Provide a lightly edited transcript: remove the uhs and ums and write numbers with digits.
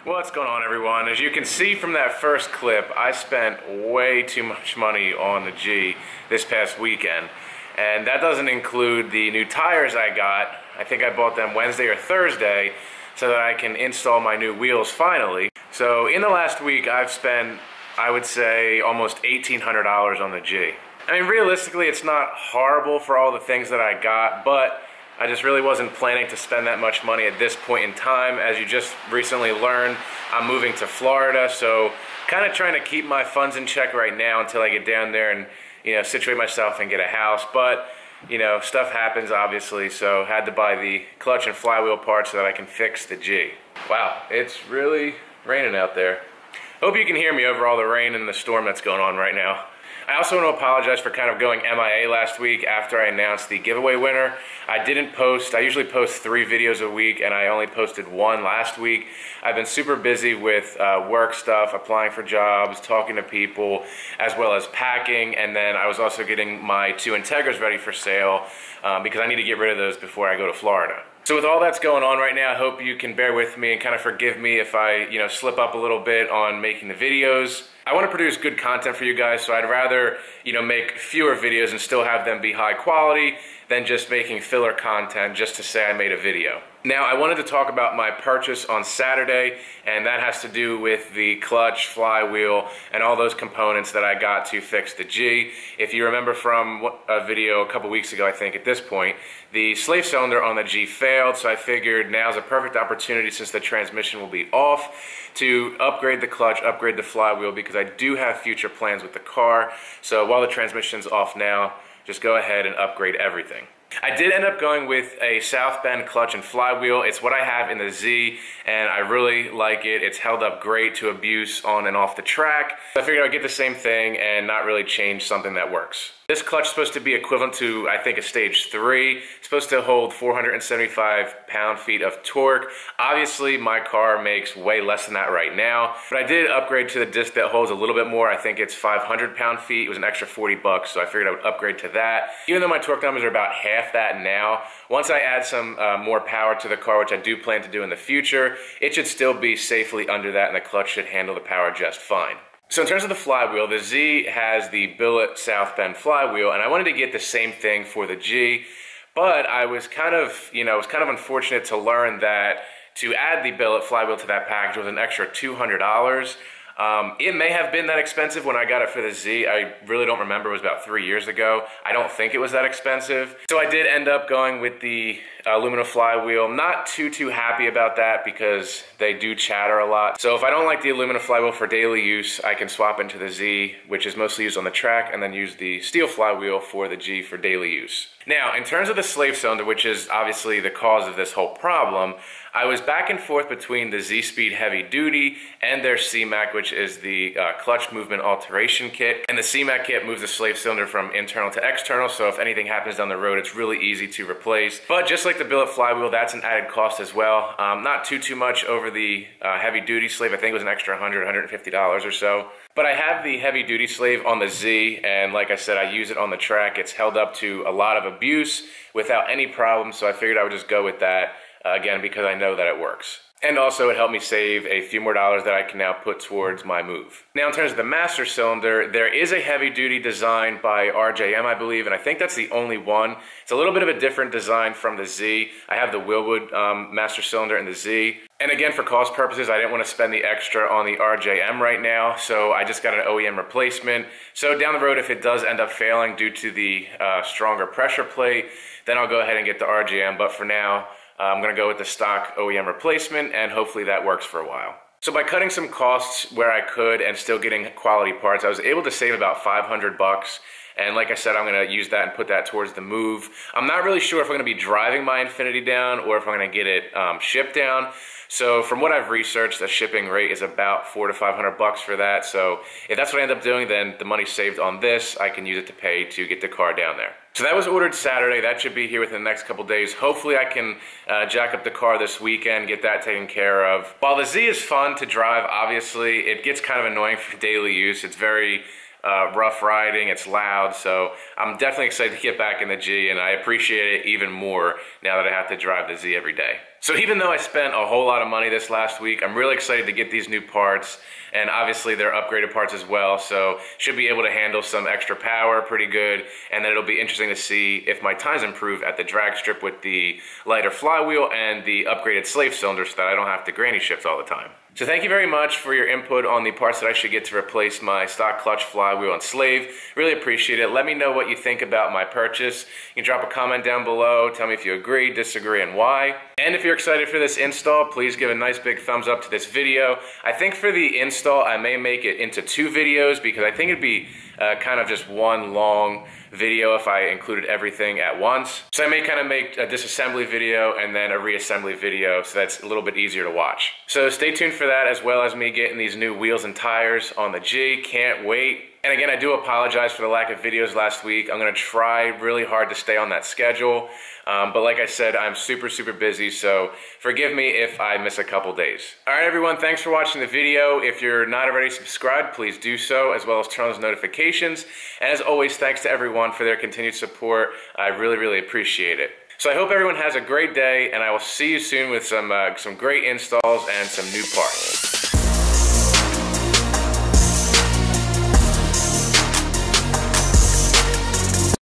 What's going on, everyone? As you can see from that first clip, I spent way too much money on the G this past weekend. And that doesn't include the new tires I got. I think I bought them Wednesday or Thursday so that I can install my new wheels finally. So in the last week, I've spent, I would say, almost $1,800 on the G. I mean, realistically, it's not horrible for all the things that I got, but I just really wasn't planning to spend that much money at this point in time. As you just recently learned, I'm moving to Florida, so kind of trying to keep my funds in check right now until I get down there and, situate myself and get a house. But, stuff happens, obviously, so had to buy the clutch and flywheel parts so that I can fix the G. Wow, it's really raining out there. Hope you can hear me over all the rain and the storm that's going on right now. I also want to apologize for kind of going MIA last week after I announced the giveaway winner. I didn't post. I usually post 3 videos a week, and I only posted 1 last week. I've been super busy with work stuff, applying for jobs, talking to people, as well as packing, and then I was also getting my 2 Integras ready for sale because I need to get rid of those before I go to Florida. So with all that's going on right now, I hope you can bear with me and kind of forgive me if I, slip up a little bit on making the videos. I want to produce good content for you guys, so I'd rather, make fewer videos and still have them be high quality than just making filler content just to say I made a video. Now, I wanted to talk about my purchase on Saturday, and that has to do with the clutch, flywheel, and all those components that I got to fix the G. If you remember from a video a couple weeks ago, I think at this point, the slave cylinder on the G failed, so I figured now's a perfect opportunity, since the transmission will be off, to upgrade the clutch, upgrade the flywheel, because I do have future plans with the car. So while the transmission's off now, just go ahead and upgrade everything. I did end up going with a South Bend clutch and flywheel. It's what I have in the Z, and I really like it. It's held up great to abuse on and off the track. So I figured I'd get the same thing and not really change something that works. This clutch is supposed to be equivalent to, I think, a stage 3. It's supposed to hold 475 pound-feet of torque. Obviously, my car makes way less than that right now, but I did upgrade to the disc that holds a little bit more. I think it's 500 pound-feet. It was an extra 40 bucks, so I figured I would upgrade to that. Even though my torque numbers are about half that now, once I add some more power to the car, which I do plan to do in the future, it should still be safely under that, and the clutch should handle the power just fine. So in terms of the flywheel, the Z has the billet South Bend flywheel, and I wanted to get the same thing for the G, but I was kind of, it was kind of unfortunate to learn that to add the billet flywheel to that package was an extra $200. It may have been that expensive when I got it for the Z. I really don't remember. It was about 3 years ago. I don't think it was that expensive. So I did end up going with the aluminum flywheel. Not too happy about that because they do chatter a lot. So if I don't like the aluminum flywheel for daily use, I can swap into the Z, which is mostly used on the track, and then use the steel flywheel for the G for daily use. Now, in terms of the slave cylinder, which is obviously the cause of this whole problem, I was back and forth between the Z-Speed Heavy Duty and their C-Mac, which is the clutch movement alteration kit. And the C-Mac kit moves the slave cylinder from internal to external, so if anything happens down the road, it's really easy to replace. But just like the billet flywheel, that's an added cost as well. Not too much over the heavy duty slave. I think it was an extra $100, $150 or so. But I have the heavy duty slave on the Z, and like I said, I use it on the track. It's held up to a lot of abuse without any problems, so I figured I would just go with that again because I know that it works. And also it helped me save a few more dollars that I can now put towards my move. Now in terms of the master cylinder, there is a heavy duty design by RJM, I believe, and I think that's the only one. It's a little bit of a different design from the Z. I have the Willwood master cylinder in the Z. And again, for cost purposes, I didn't want to spend the extra on the RJM right now, so I just got an OEM replacement. So down the road, if it does end up failing due to the stronger pressure plate, then I'll go ahead and get the RJM, but for now, I'm going to go with the stock OEM replacement, and hopefully that works for a while. So by cutting some costs where I could and still getting quality parts, I was able to save about 500 bucks. And like I said, I'm going to use that and put that towards the move. I'm not really sure if I'm going to be driving my Infiniti down or if I'm going to get it shipped down. So from what I've researched, the shipping rate is about $400 to $500 for that. So if that's what I end up doing, then the money saved on this, I can use it to pay to get the car down there. So that was ordered Saturday. That should be here within the next couple days. Hopefully I can jack up the car this weekend, get that taken care of. While the Z is fun to drive, obviously, it gets kind of annoying for daily use. It's very rough riding, it's loud, so I'm definitely excited to get back in the G, and I appreciate it even more now that I have to drive the Z every day. So even though I spent a whole lot of money this last week, I'm really excited to get these new parts, and obviously they're upgraded parts as well, so should be able to handle some extra power pretty good, and then it'll be interesting to see if my times improve at the drag strip with the lighter flywheel and the upgraded slave cylinder so that I don't have to granny shift all the time. So thank you very much for your input on the parts that I should get to replace my stock clutch, flywheel, and slave. Really appreciate it. Let me know what you think about my purchase. You can drop a comment down below. Tell me if you agree, disagree, and why. And if you're excited for this install, please give a nice big thumbs up to this video. I think for the install, I may make it into 2 videos because I think it'd be kind of just one long video if I included everything at once. So I may kind of make a disassembly video and then a reassembly video, so that's a little bit easier to watch. So stay tuned for that, as well as me getting these new wheels and tires on the G. Can't wait. And again, I do apologize for the lack of videos last week. I'm gonna try really hard to stay on that schedule. But like I said, I'm super busy, so forgive me if I miss a couple days. All right, everyone, thanks for watching the video. If you're not already subscribed, please do so, as well as turn on those notifications. And as always, thanks to everyone for their continued support. I really appreciate it. So I hope everyone has a great day, and I will see you soon with some great installs and some new parts.